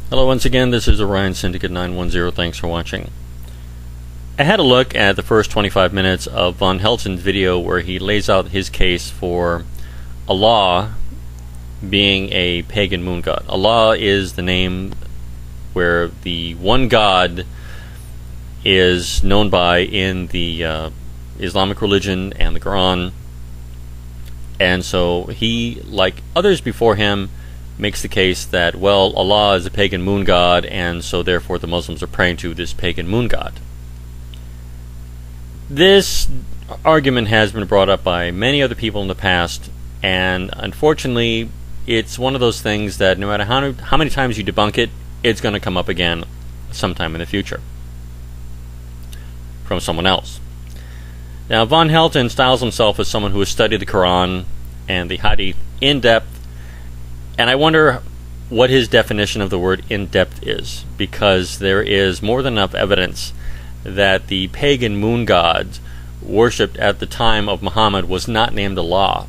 Hello once again, this is Orion Syndicate 910. Thanks for watching. I had a look at the first 25 minutes of VonHelton's video where he lays out his case for Allah being a pagan moon god. Allah is the name where the one god is known by in the Islamic religion and the Qur'an. And so he, like others before him, makes the case that, well, Allah is a pagan moon god, and so therefore the Muslims are praying to this pagan moon god. This argument has been brought up by many other people in the past, and unfortunately it's one of those things that no matter how many times you debunk it, it's going to come up again sometime in the future from someone else. Now, VonHelton styles himself as someone who has studied the Qur'an and the Hadith in depth, and I wonder what his definition of the word in depth is, because there is more than enough evidence that the pagan moon gods worshipped at the time of Muhammad was not named Allah.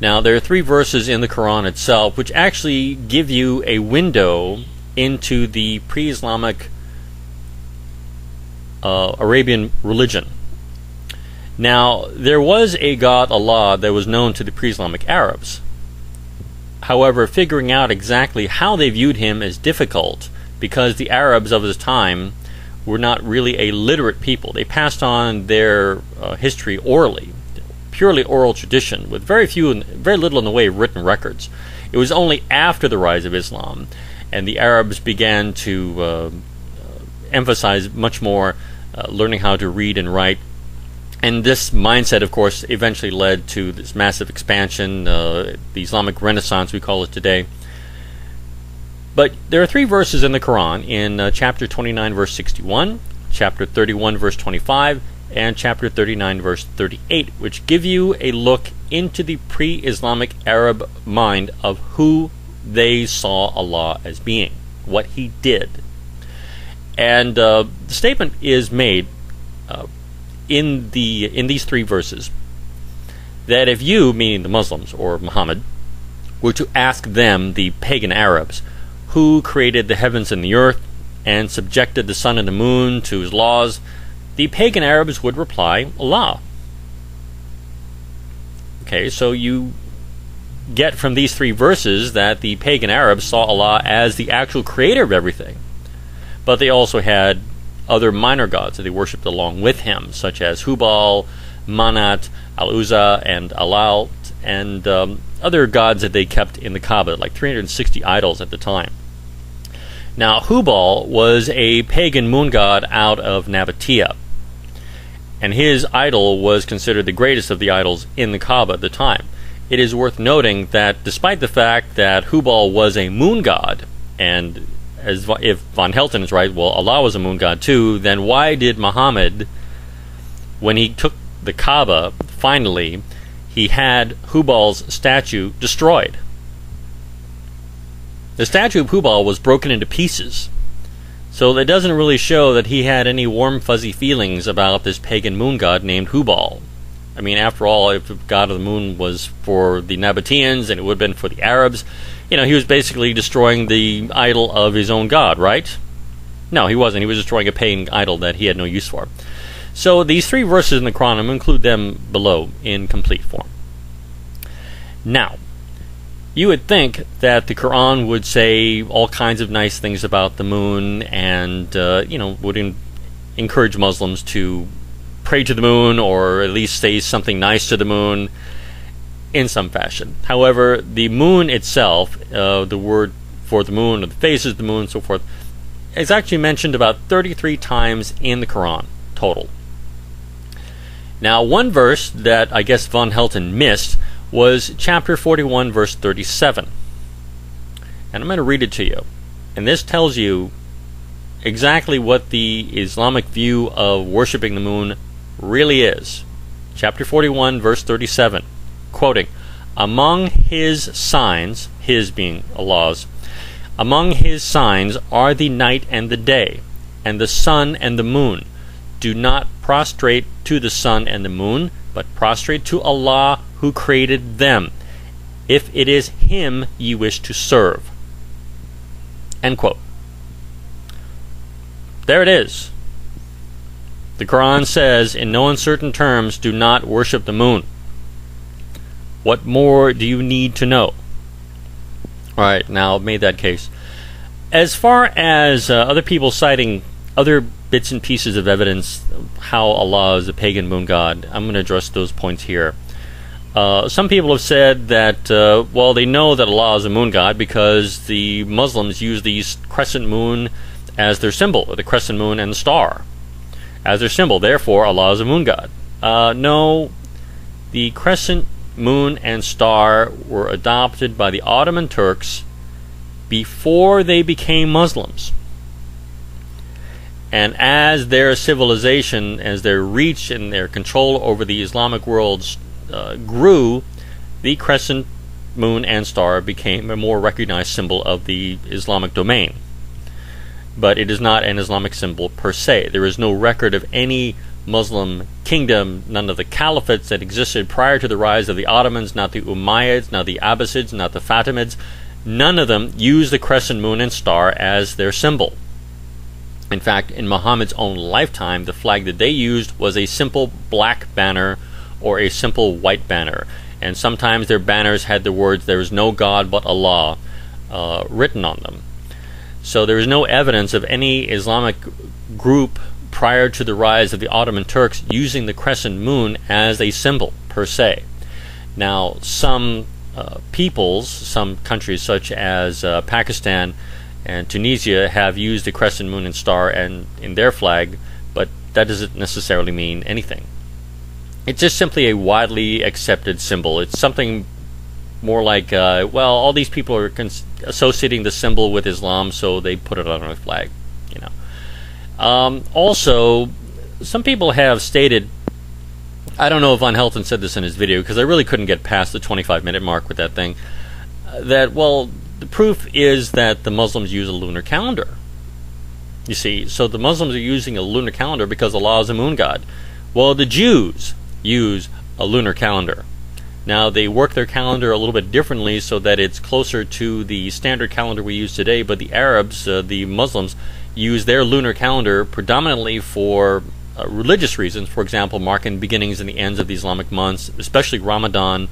Now, there are 3 verses in the Qur'an itself which actually give you a window into the pre-Islamic Arabian religion. Now, there was a god, Allah, that was known to the pre-Islamic Arabs. However, figuring out exactly how they viewed him is difficult, because the Arabs of his time were not really a literate people. They passed on their history orally, purely oral tradition, with very little in the way of written records. It was only after the rise of Islam, and the Arabs began to emphasize much more learning how to read and write. And this mindset, of course, eventually led to this massive expansion, the Islamic Renaissance, we call it today. But there are 3 verses in the Quran, in chapter 29, verse 61, chapter 31, verse 25, and chapter 39, verse 38, which give you a look into the pre-Islamic Arab mind of who they saw Allah as being, what He did. And the statement is made in these 3 verses that if you, meaning the Muslims or Muhammad, were to ask them, the pagan Arabs, who created the heavens and the earth and subjected the sun and the moon to His laws, the pagan Arabs would reply, Allah. Okay, so you get from these 3 verses that the pagan Arabs saw Allah as the actual creator of everything. But they also had other minor gods that they worshipped along with him, such as Hubal, Manat, Al-Uzza, and Alal, and other gods that they kept in the Kaaba, like 360 idols at the time. Now, Hubal was a pagan moon god out of Nabatea, and his idol was considered the greatest of the idols in the Kaaba at the time. It is worth noting that despite the fact that Hubal was a moon god, and if VonHelton is right, well, Allah was a moon god too, then why did Muhammad, when he took the Kaaba, finally, he had Hubal's statue destroyed? The statue of Hubal was broken into pieces, so that doesn't really show that he had any warm, fuzzy feelings about this pagan moon god named Hubal. I mean, after all, if the god of the moon was for the Nabateans and it would have been for the Arabs, he was basically destroying the idol of his own god, right? No, he wasn't. He was destroying a pagan idol that he had no use for. So these 3 verses in the Quran, I'm going to include them below in complete form. Now, you would think that the Quran would say all kinds of nice things about the moon and, would encourage Muslims to pray to the moon, or at least say something nice to the moon in some fashion. However, the moon itself, the word for the moon, or the phases of the moon, and so forth, is actually mentioned about 33 times in the Quran total. Now, one verse that I guess VonHelton missed was chapter 41, verse 37. And I'm going to read it to you. And this tells you exactly what the Islamic view of worshipping the moon really is. Chapter 41, verse 37. Quoting, "Among His signs," His being Allah's, "among His signs are the night and the day, and the sun and the moon. Do not prostrate to the sun and the moon, but prostrate to Allah who created them, if it is him ye wish to serve." End quote. There it is. The Qur'an says, in no uncertain terms, do not worship the moon. What more do you need to know? Alright, now I've made that case. As far as other people citing other bits and pieces of evidence how Allah is a pagan moon god, I'm going to address those points here. Some people have said that, well, they know that Allah is a moon god because the Muslims use the crescent moon as their symbol, or the crescent moon and the star as their symbol. Therefore, Allah is a moon god. No, the crescent moon and star were adopted by the Ottoman Turks before they became Muslims. And as their civilization, as their reach and their control over the Islamic world grew, the crescent moon and star became a more recognized symbol of the Islamic domain. But it is not an Islamic symbol per se. There is no record of any Muslim kingdom, none of the caliphates that existed prior to the rise of the Ottomans, not the Umayyads, not the Abbasids, not the Fatimids. None of them used the crescent moon and star as their symbol. In fact, in Muhammad's own lifetime, the flag that they used was a simple black banner or a simple white banner. And sometimes their banners had the words, "There is no God but Allah," written on them. So there is no evidence of any Islamic group prior to the rise of the Ottoman Turks using the crescent moon as a symbol per se. Now, some peoples, some countries such as Pakistan and Tunisia have used the crescent moon and star in their flag, but that doesn't necessarily mean anything. It's just simply a widely accepted symbol. It's something more like, well, all these people are associating the symbol with Islam, so they put it on their flag, you know. Also, some people have stated, I don't know if VonHelton said this in his video, because I really couldn't get past the 25-minute mark with that thing, that, well, the proof is that the Muslims use a lunar calendar. You see, so the Muslims are using a lunar calendar because Allah is a moon god. Well, the Jews use a lunar calendar. Now, they work their calendar a little bit differently so that it's closer to the standard calendar we use today, but the Arabs, the Muslims, use their lunar calendar predominantly for religious reasons, for example, marking the beginnings and the ends of the Islamic months, especially Ramadan,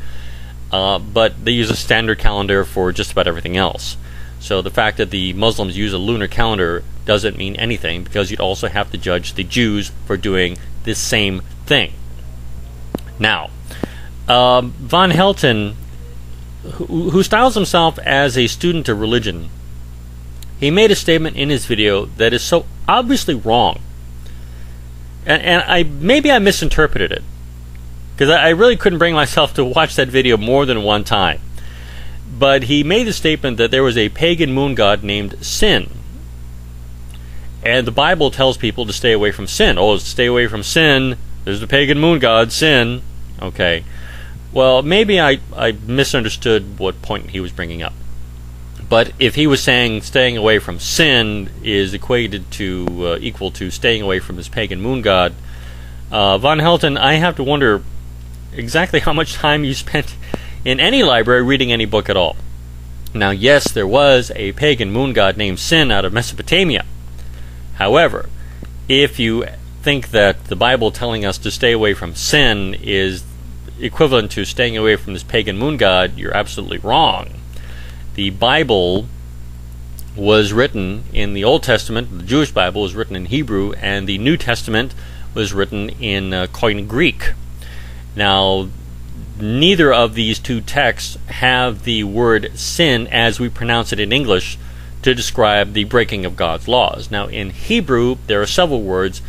but they use a standard calendar for just about everything else. So the fact that the Muslims use a lunar calendar doesn't mean anything, because you'd also have to judge the Jews for doing this same thing. Now, VonHelton, who styles himself as a student of religion, he made a statement in his video that is so obviously wrong. And maybe I misinterpreted it, because I really couldn't bring myself to watch that video more than one time. But he made the statement that there was a pagan moon god named Sin. And the Bible tells people to stay away from sin. Oh, stay away from sin. There's the pagan moon god, Sin. Okay. Well, maybe I misunderstood what point he was bringing up. But if he was saying staying away from sin is equated to equal to staying away from this pagan moon god, VonHelton, I have to wonder exactly how much time you spent in any library reading any book at all. Now, yes, there was a pagan moon god named Sin out of Mesopotamia. However, if you think that the Bible telling us to stay away from sin is equivalent to staying away from this pagan moon god, you're absolutely wrong. The Bible was written in the Old Testament, the Jewish Bible was written in Hebrew, and the New Testament was written in Koine Greek. Now, neither of these two texts have the word sin as we pronounce it in English to describe the breaking of God's laws. Now, in Hebrew, there are several words.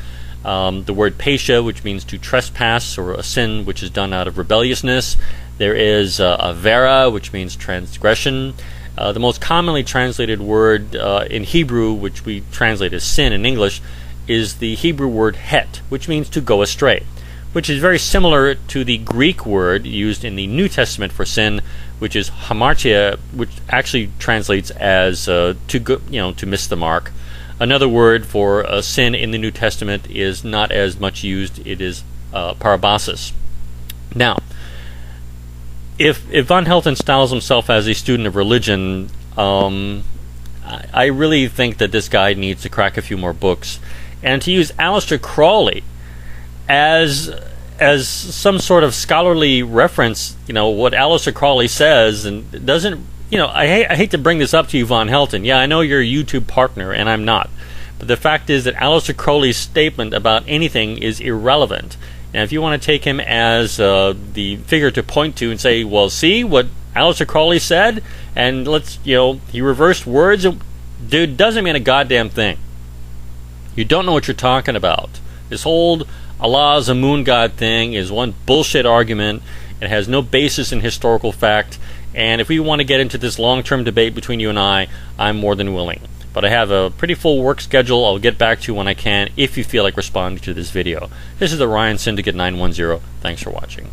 The word pesha, which means to trespass, or a sin which is done out of rebelliousness. There is avera, which means transgression. The most commonly translated word in Hebrew, which we translate as sin in English, is the Hebrew word het, which means to go astray, which is very similar to the Greek word used in the New Testament for sin, which is hamartia, which actually translates as to go, to miss the mark. Another word for sin in the New Testament is not as much used. It is parabasis. Now, if VonHelton styles himself as a student of religion, I really think that this guy needs to crack a few more books, and to use Aleister Crowley as some sort of scholarly reference. What Aleister Crowley says, and it doesn't. I hate to bring this up to you, VonHelton. Yeah, I know you're a YouTube partner, and I'm not. But the fact is that Aleister Crowley's statement about anything is irrelevant. And if you want to take him as the figure to point to and say, well, see what Aleister Crowley said, and he reversed words, dude, doesn't mean a goddamn thing. You don't know what you're talking about. This whole Allah is a moon god thing is one bullshit argument. It has no basis in historical fact. And if we want to get into this long-term debate between you and I'm more than willing. But I have a pretty full work schedule. I'll get back to you when I can if you feel like responding to this video. This is the Ryan Syndicate 910. Thanks for watching.